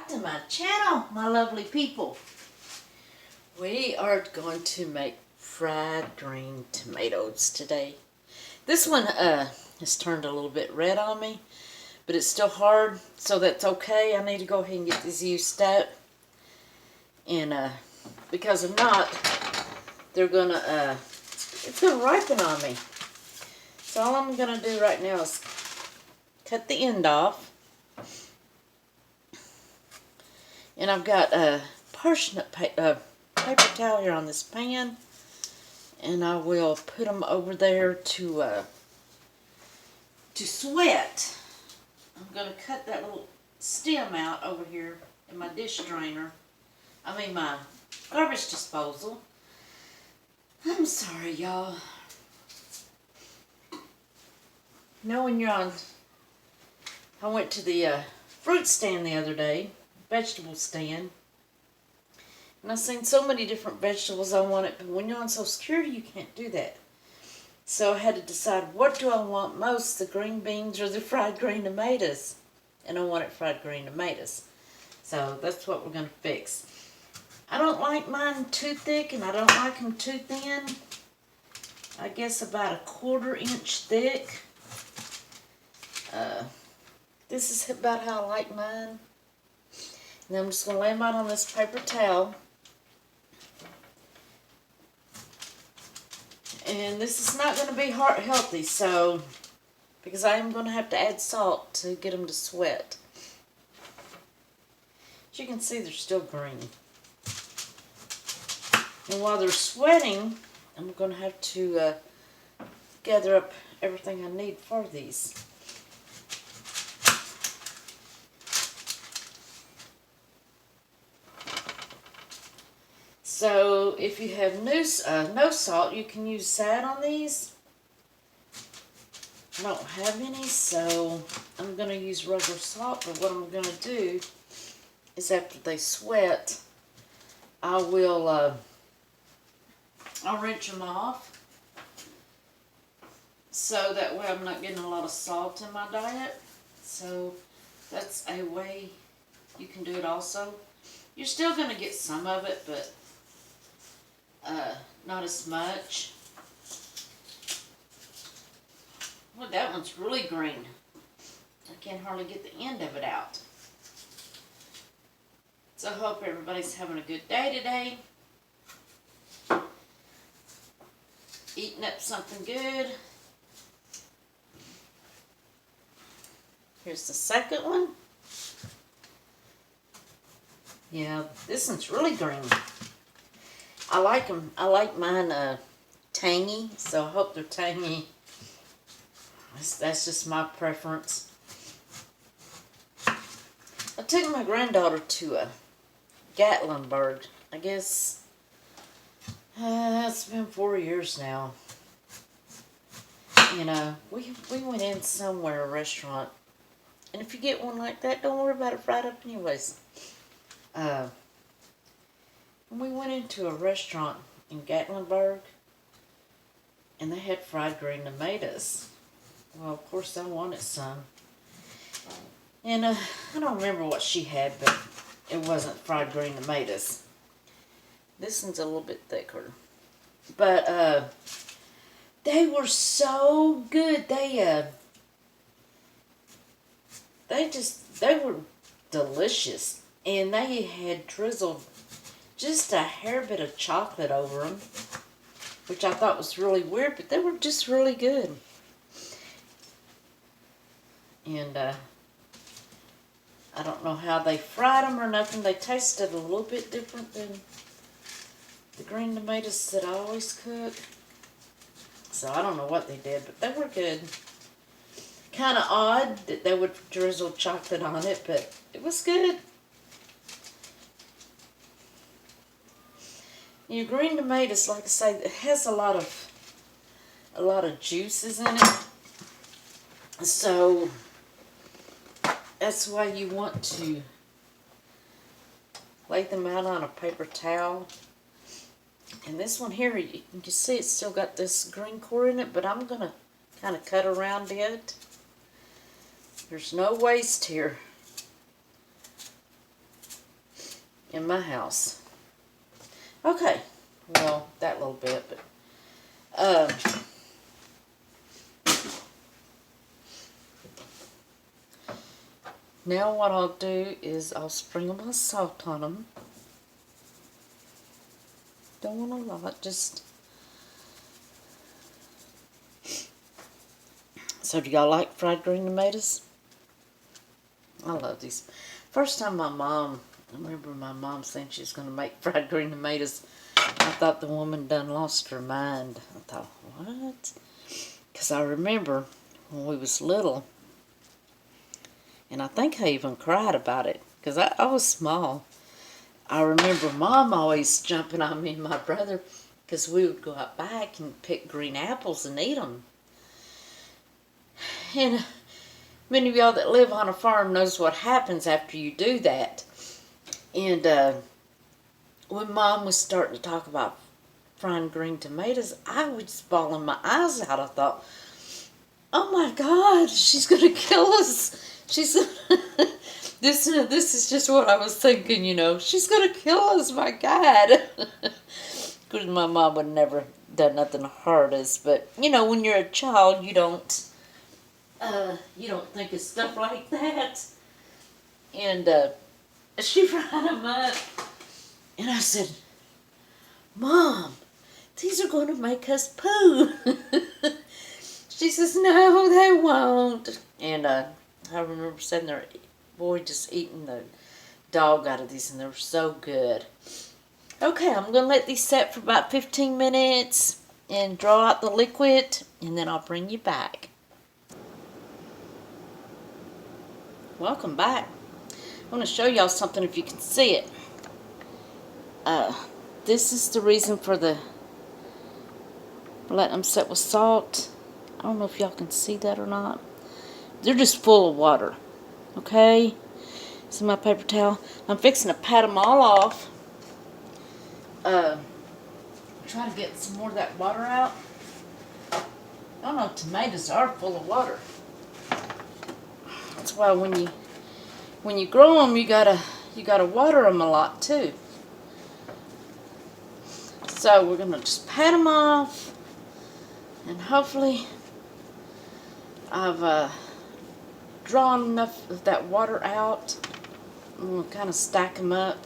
back to my channel, my lovely people. We are going to make fried green tomatoes today. This one has turned a little bit red on me, but it's still hard, so that's okay. I need to go ahead and get these used up. And because if not, they're gonna it's gonna ripen on me. So all I'm gonna do right now is cut the end off. And I've got a parsnip paper towel here on this pan, and I will put them over there to sweat. I'm gonna cut that little stem out over here in my dish drainer. I mean my garbage disposal. I'm sorry, y'all. You know, when you're on, I went to the fruit stand the other day, vegetable stand, and I seen so many different vegetables I wanted, but when you're on Social Security, you can't do that. So I had to decide, what do I want most, the green beans or the fried green tomatoes? And I wanted fried green tomatoes. So that's what we're going to fix. I don't like mine too thick, and I don't like them too thin. I guess about 1/4 inch thick. This is about how I like mine. And I'm just going to lay them out on this paper towel. And this is not going to be heart healthy, so, because I am going to have to add salt to get them to sweat. As you can see, they're still green. And while they're sweating, I'm going to have to gather up everything I need for these. So if you have no salt, you can use sad on these. I don't have any, so I'm going to use regular salt. But what I'm going to do is, after they sweat, I'll rinse them off. So that way I'm not getting a lot of salt in my diet. So that's a way you can do it also. You're still going to get some of it, but not as much. Well, that one's really green. I can't hardly get the end of it out. So I hope everybody's having a good day today. Eating up something good. Here's the second one. Yeah, this one's really green. I like them. I like mine tangy, so I hope they're tangy. That's just my preference. I took my granddaughter to Gatlinburg. I guess it's been 4 years now. You know, we went in somewhere, a restaurant, and if you get one like that, don't worry about it, fried up anyways. We went into a restaurant in Gatlinburg, and they had fried green tomatoes. Well, of course, I wanted some. And I don't remember what she had, but it wasn't fried green tomatoes. This one's a little bit thicker. But they were so good. They were delicious. And they had drizzled just a hair bit of chocolate over them, which I thought was really weird, but they were just really good. And I don't know how they fried them or nothing. They tasted a little bit different than the green tomatoes that I always cook. So I don't know what they did, but they were good. Kind of odd that they would drizzle chocolate on it, but it was good. Your green tomatoes, like I say, it has a lot of juices in it. So that's why you want to lay them out on a paper towel. And this one here, you can see it's still got this green core in it, but I'm going to kind of cut around it. There's no waste here. in my house. Okay, well, that little bit, but now what I'll do is I'll sprinkle my salt on them. Don't want a lot, just... So do y'all like fried green tomatoes? I love these. First time I remember my mom saying she was going to make fried green tomatoes. I thought the woman done lost her mind. I thought, what? Because I remember when we was little, and I think I even cried about it, because I was small. I remember Mom always jumping on me and my brother, because we would go out back and pick green apples and eat them. And many of y'all that live on a farm knows what happens after you do that. And when Mom was starting to talk about frying green tomatoes, I was just bawling my eyes out. I thought, oh my God, she's going to kill us. She's this is just what I was thinking, you know. She's going to kill us, my God. Because my mom would never done nothing to hurt us. But, you know, when you're a child, you don't think of stuff like that. And she fried them up. And I said, Mom, these are going to make us poo. She says, no, they won't. And I remember sitting there, boy, just eating the dog out of these, and they were so good. Okay, I'm going to let these set for about 15 minutes and draw out the liquid, and then I'll bring you back. Welcome back. I want to show y'all something if you can see it. This is the reason for letting them set with salt. I don't know if y'all can see that or not. They're just full of water. Okay? See my paper towel? I'm fixing to pat them all off. Try to get some more of that water out. I don't know, tomatoes are full of water. That's why when you grow them, you gotta water them a lot too. So we're gonna just pat them off, and hopefully I've drawn enough of that water out. I'm gonna kind of stack them up.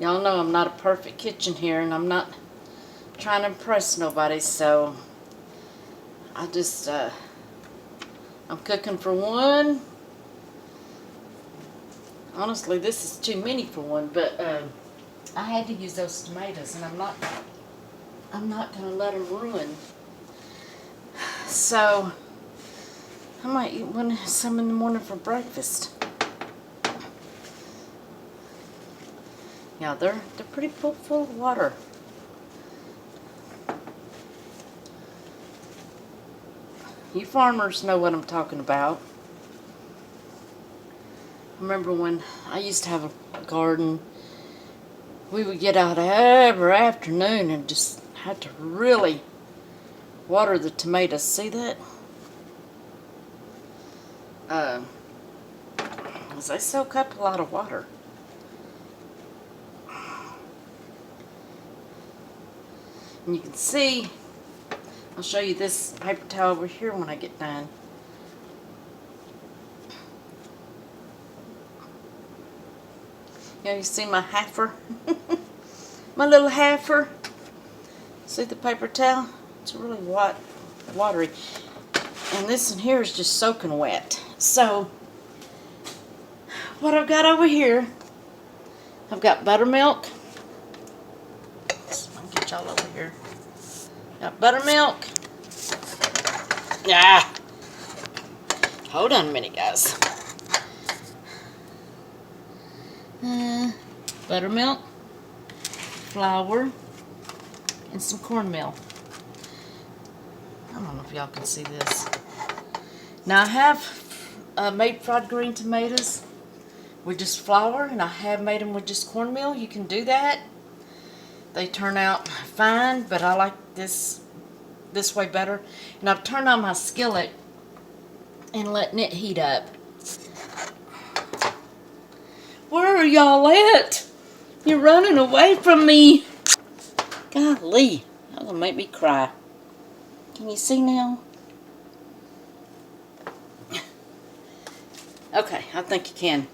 Y'all know I'm not a perfect kitchen here, and I'm not trying to impress nobody, so I just I'm cooking for one. Honestly, this is too many for one, but I had to use those tomatoes, and I'm not gonna let them ruin. So I might eat some in the morning for breakfast. Yeah, they're pretty full of water. You farmers know what I'm talking about. I remember when I used to have a garden, we would get out every afternoon and just had to really water the tomatoes. See that? Because they soak up a lot of water. And you can see, I'll show you this paper towel over here when I get done. Yeah, you see my halfer? My little halfer? See the paper towel? It's really watery. And this in here is just soaking wet. So, what I've got over here, I've got buttermilk. I'll get y'all over here. Got buttermilk. Ah! Hold on a minute, guys. Buttermilk, flour, and some cornmeal. I don't know if y'all can see this. Now I have made fried green tomatoes with just flour, and I have made them with just cornmeal. You can do that. They turn out fine, but I like this way better. And I've turned on my skillet and letting it heat up. Where are y'all at? You're running away from me. Golly, that's gonna make me cry. Can you see now? Okay, I think you can.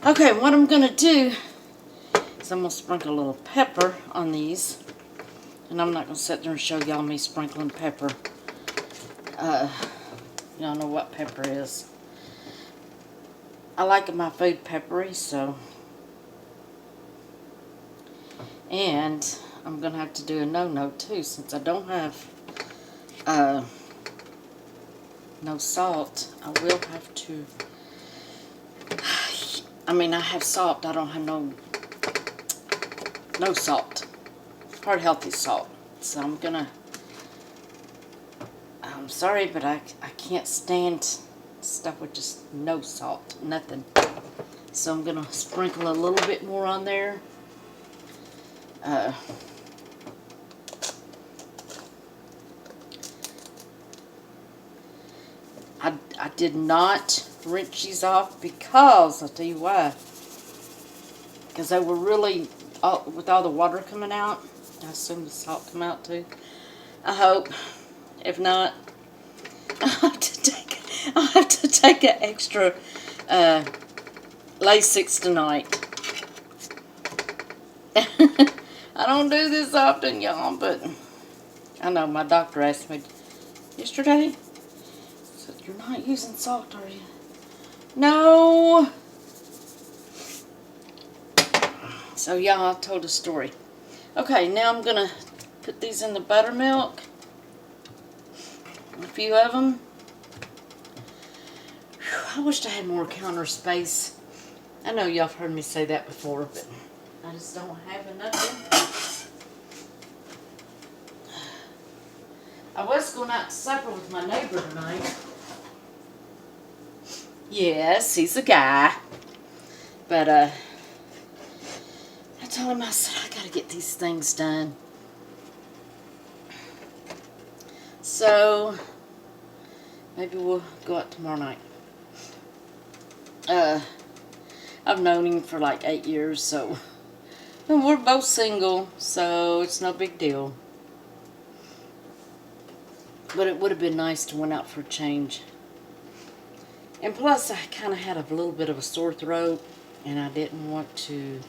Okay, what I'm gonna do is I'm gonna sprinkle a little pepper on these. And I'm not gonna sit there and show y'all me sprinkling pepper. Y'all know what pepper is. I like my food peppery, so. And I'm gonna have to do a no-no too, since I don't have no salt. I will have to. I mean, I have salt. I don't have no salt. Hard healthy salt. So I'm gonna. I'm sorry, but I can't stand stuff with just no salt, nothing. So I'm gonna sprinkle a little bit more on there. I did not rinse these off because, I'll tell you why. Because they were really, with all the water coming out, I assume the salt come out too. I hope. If not, I'll have to take an extra Lasix tonight. I don't do this often, y'all, but I know my doctor asked me yesterday. Said, "You're not using salt, are you?" No. So y'all, I told a story. Okay, now I'm gonna put these in the buttermilk. A few of them. Whew, I wished I had more counter space. I know y'all have heard me say that before, but I just don't have enough. I was going out to supper with my neighbor tonight. Yes, he's a guy. But I told him, I said, I gotta get these things done. So maybe we'll go out tomorrow night. I've known him for like 8 years, so and we're both single, so it's no big deal. But it would have been nice to went out for a change. And plus, I kind of had a little bit of a sore throat, and I didn't want to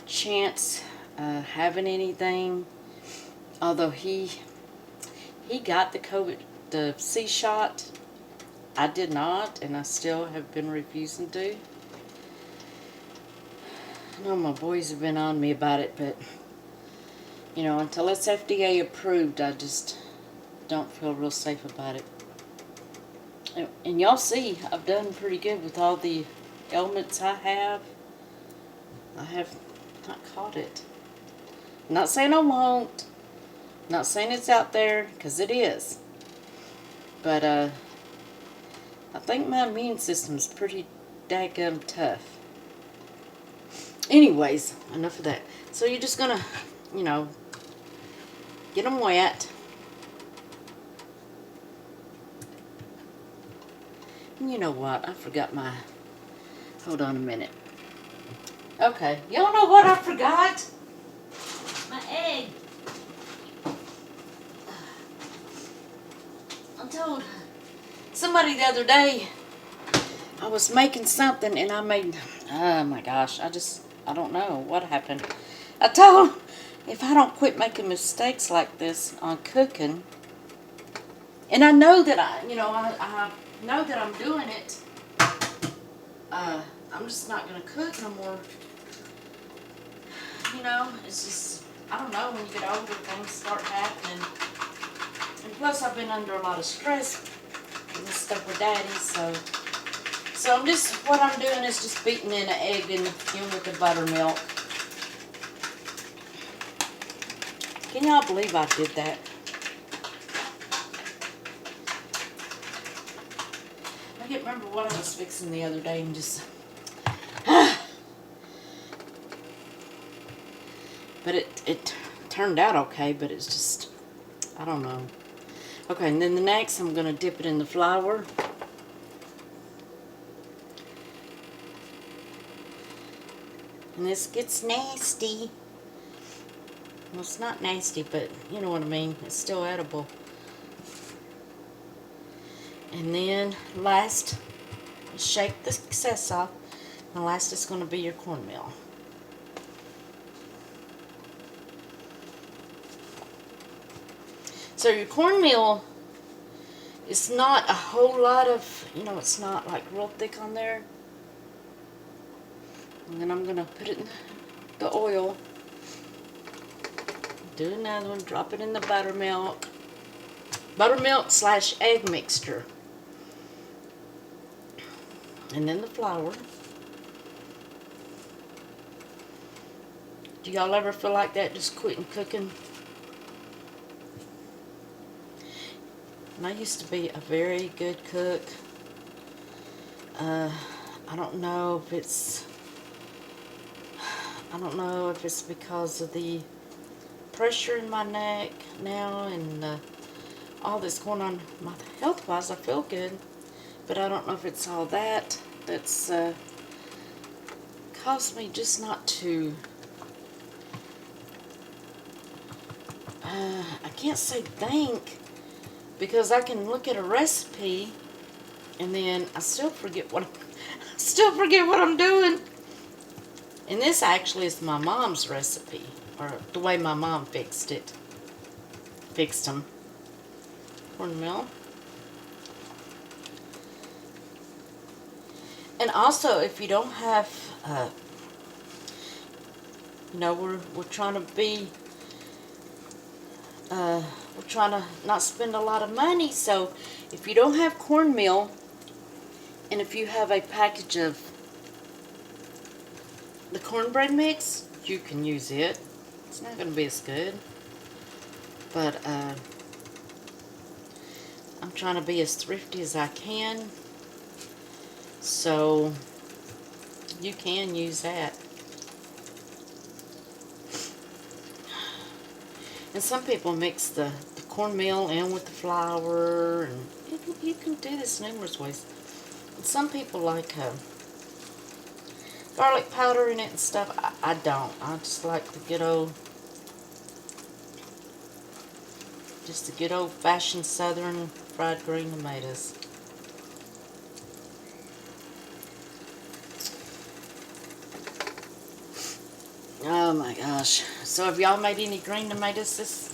chance having anything. Although he got the COVID, the C shot. I did not, and I still have been refusing to. I know my boys have been on me about it, but you know, until it's FDA approved, I just don't feel real safe about it. And y'all see, I've done pretty good with all the ailments I have. I have not caught it. I'm not saying I won't. I'm not saying it's out there, because it is. But I think my immune system's pretty daggum tough. Anyways, enough of that. So you're just gonna, you know, get them wet. And you know what? I forgot my... Hold on a minute. Okay. Y'all know what I forgot? My egg. I told somebody the other day I was making something and I made... Oh my gosh. I don't know what happened. I told him, if I don't quit making mistakes like this on cooking, and I know that I know that I'm doing it, I'm just not going to cook no more. You know, it's just, I don't know, when you get older, things start happening. And plus, I've been under a lot of stress and this stuff with Daddy, so I'm just, what I'm doing is just beating in an egg in with the buttermilk. Can y'all believe I did that? I can't remember what I was fixing the other day and just... But it turned out okay, but it's just, I don't know. Okay, and then the next, I'm going to dip it in the flour. And this gets nasty. Well, it's not nasty, but you know what I mean. It's still edible. And then last, shake the excess off. And last is going to be your cornmeal. So your cornmeal is not a whole lot of, it's not like real thick on there. And then I'm going to put it in the oil. Do another one, drop it in the buttermilk. Buttermilk / egg mixture. And then the flour. Do y'all ever feel like that, just quitting cooking? And I used to be a very good cook. I don't know if it's because of the pressure in my neck now and all that's going on health-wise. I feel good, but I don't know if it's all that's caused me just not to. I can't say think, because I can look at a recipe and then I still forget what I'm doing. And this actually is my mom's recipe, or the way my mom fixed them. Cornmeal. And also, if you don't have, we're trying to be, we're trying to not spend a lot of money. So if you don't have cornmeal, and if you have a package of the cornbread mix, you can use it. It's not going to be as good, but I'm trying to be as thrifty as I can, so you can use that. And some people mix the cornmeal in with the flour, and you can do this numerous ways. And some people like garlic powder in it and stuff. I don't. I just like the good old-fashioned southern fried green tomatoes. Oh my gosh. So have y'all made any green tomatoes this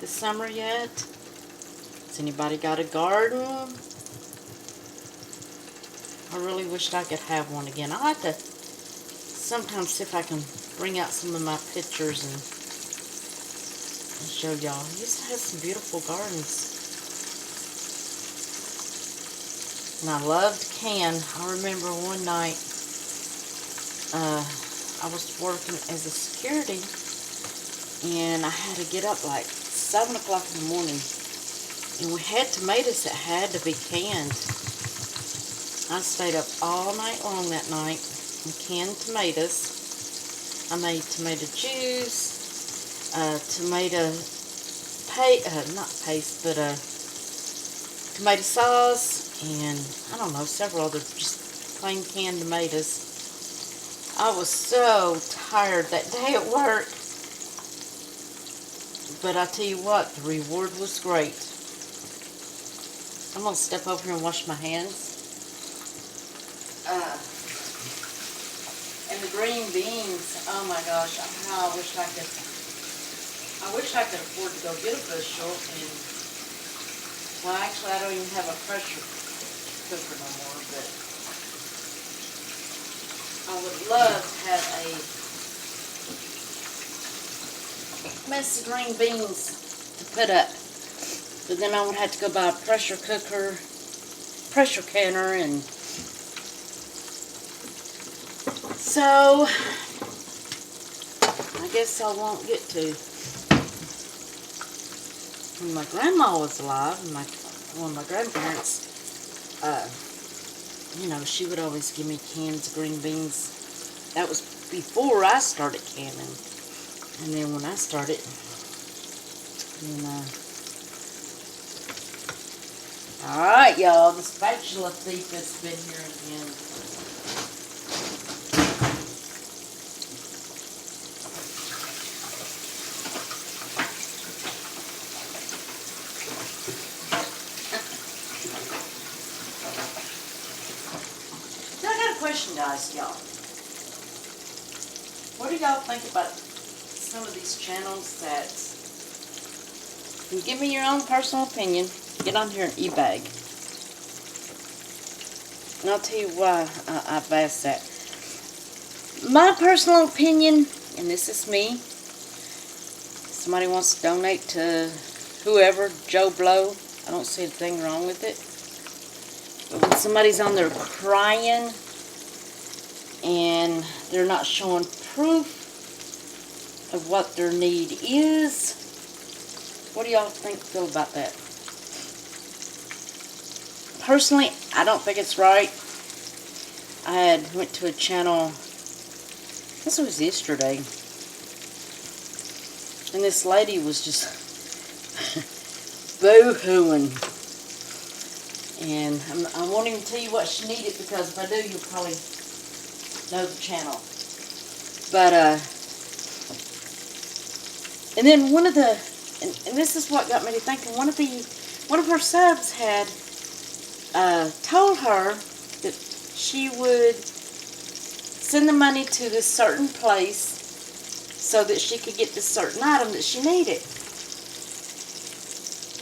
summer yet? Has anybody got a garden? I really wished I could have one again. I like to sometimes see if I can bring out some of my pictures and show y'all. I used to have some beautiful gardens. And I loved can. I remember one night, I was working as a security, and I had to get up like 7 o'clock in the morning, and we had tomatoes that had to be canned. I stayed up all night long that night and canned tomatoes. I made tomato juice, tomato tomato sauce, and I don't know, several other just plain canned tomatoes. I was so tired that day at work, but I tell you what, the reward was great. I'm going to step over here and wash my hands. And the green beans, oh my gosh, how I wish I could afford to go get a bushel. And, well, actually, I don't even have a pressure cooker no more, but I would love to have a mess of green beans to put up. But then I would have to go buy a pressure canner, and so I guess I won't get to. When my grandma was alive, and one of my grandparents, she would always give me cans of green beans. That was before I started canning. And then when I started, alright, y'all, the spatula thief has been here again. question, guys, y'all. What do y'all think about some of these channels that... And give me your own personal opinion. Get on here and e-bag. And I'll tell you why I've asked that. My personal opinion, and this is me, somebody wants to donate to whoever, Joe Blow, I don't see a thing wrong with it. But when somebody's on there crying and they're not showing proof of what their need is, what do y'all feel about that? Personally, I don't think it's right. I went to a channel, this was yesterday, and this lady was just boo-hooing. And I won't even tell you what she needed, because if I do, you'll probably know the channel. But, and then one of the, and this is what got me to thinking, one of her subs had told her that she would send the money to this certain place so that she could get this certain item that she needed.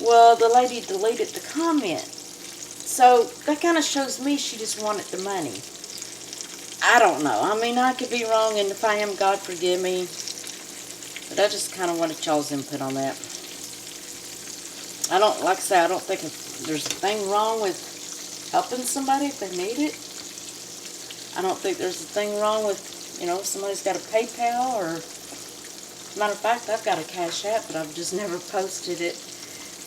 Well, the lady deleted the comment. So that kind of shows me she just wanted the money. I don't know. I mean, I could be wrong, and if I am, God forgive me. But I just kind of wanted y'all's input on that. I don't, like I say, I don't think there's a thing wrong with helping somebody if they need it. I don't think there's a thing wrong with, you know, if somebody's got a PayPal, or, as a matter of fact, I've got a Cash App, but I've just never posted it.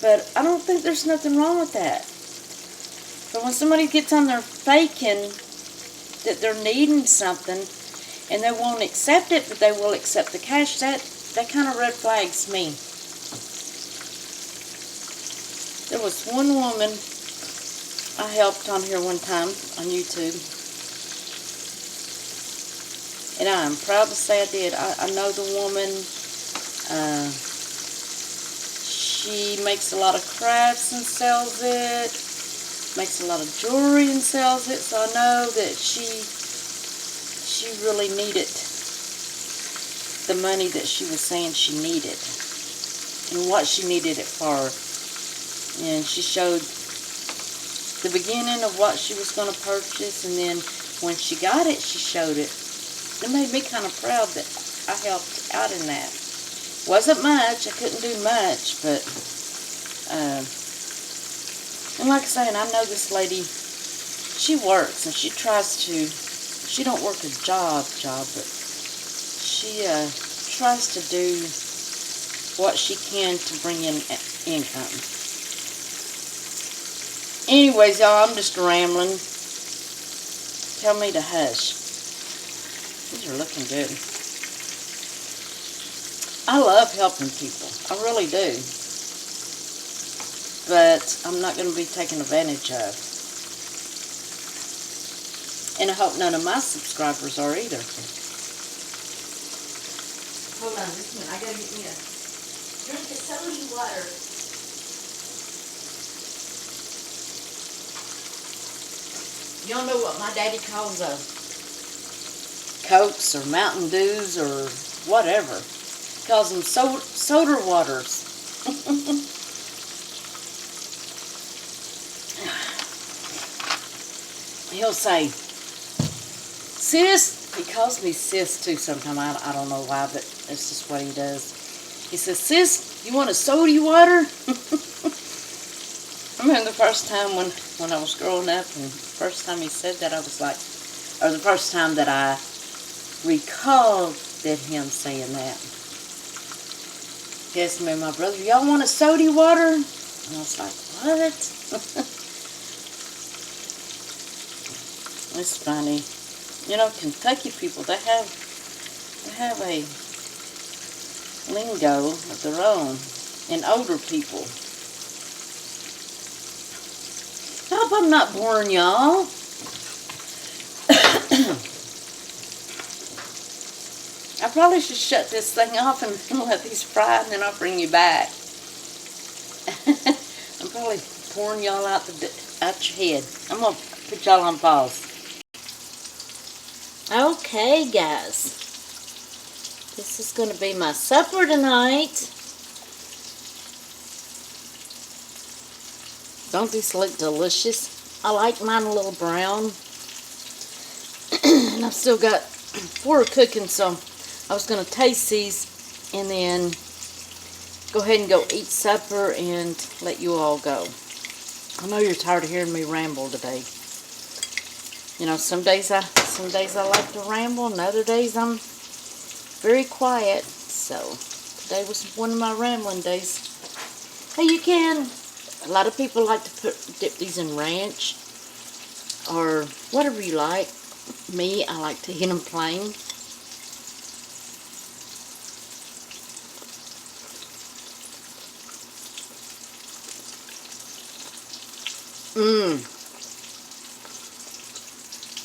But I don't think there's nothing wrong with that. But when somebody gets on there faking that they're needing something, and they won't accept it, but they will accept the cash, that kind of red flags me. There was one woman I helped on here one time on YouTube, and I am proud to say I did. I know the woman. She makes a lot of crafts and sells it. Makes a lot of jewelry and sells it. So I know that she really needed the money that she was saying she needed, and what she needed it for. And she showed the beginning of what she was going to purchase, and then when she got it, she showed it. It made me kind of proud that I helped out in that. Wasn't much, I couldn't do much, but, and like I say, I know this lady, she works, and she tries to, she don't work a job, but she tries to do what she can to bring in income. Anyways, y'all, I'm just rambling. Tell me to hush. These are looking good. I love helping people. I really do. But I'm not going to be taken advantage of. And I hope none of my subscribers are either. Hold on just a minute. I got to get me a drink of soda water. Y'all know what my daddy calls Cokes or Mountain Dews or whatever. He calls them soda waters. He'll say, sis, he calls me sis too sometimes. I don't know why, but it's just what he does. He says, sis, you want a soda water? I remember the first time when I was growing up, and the first time he said that, I was like, or the first time that I recalled that him saying that. He asked me and my brother, y'all want a soda water? And I was like, what? It's funny. You know, Kentucky people, they have a lingo of their own, and older people. I hope I'm not boring y'all. I probably should shut this thing off and let these fry, and then I'll bring you back. I'm probably pouring y'all out your head. I'm going to put y'all on pause. Okay, guys. This is going to be my supper tonight. Don't these look delicious? I like mine a little brown. And I've still got 4 cooking, so I was going to taste these and then go ahead and go eat supper and let you all go. I know you're tired of hearing me ramble today. You know, some days I like to ramble, and other days I'm very quiet. So today was one of my rambling days. Hey, you can. A lot of people like to dip these in ranch or whatever you like. Me, I like to eat them plain.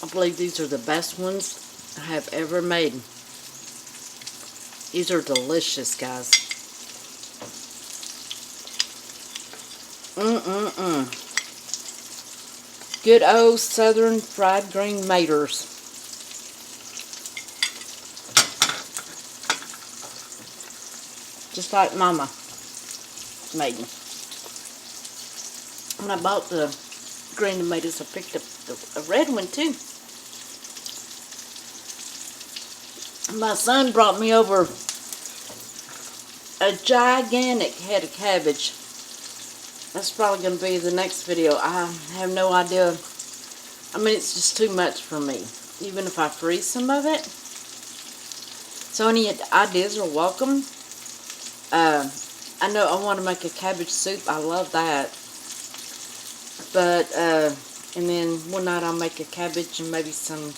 I believe these are the best ones I have ever made. These are delicious, guys. Good old southern fried green tomatoes. Just like Mama made them. When I bought the green tomatoes, I picked up a red one too. My son brought me over a gigantic head of cabbage. That's probably going to be the next video. I have no idea. I mean, it's just too much for me, even if I freeze some of it. So any ideas are welcome. I know I want to make a cabbage soup. I love that. But, and then one night I'll make a cabbage and maybe some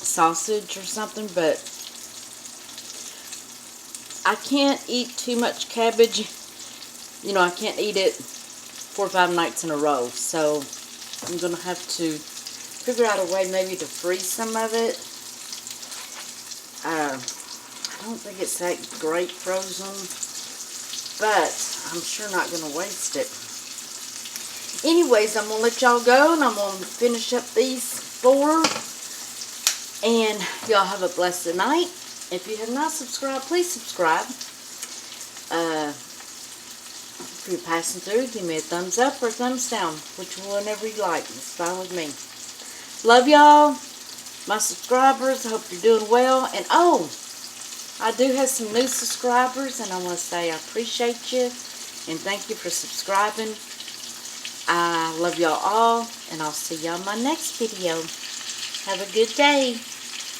sausage or something. But I can't eat too much cabbage. You know, I can't eat it 4 or 5 nights in a row. So I'm going to have to figure out a way maybe to freeze some of it. I don't think it's that great frozen, but I'm sure not going to waste it. Anyways, I'm going to let y'all go, and I'm going to finish up these 4. And y'all have a blessed night. If you have not subscribed, please subscribe. If you're passing through, give me a thumbs up or a thumbs down, whenever you like. It's fine with me. Love y'all, my subscribers. I hope you're doing well. And oh, I do have some new subscribers, and I want to say I appreciate you and thank you for subscribing. I love y'all all, and I'll see y'all in my next video. Have a good day.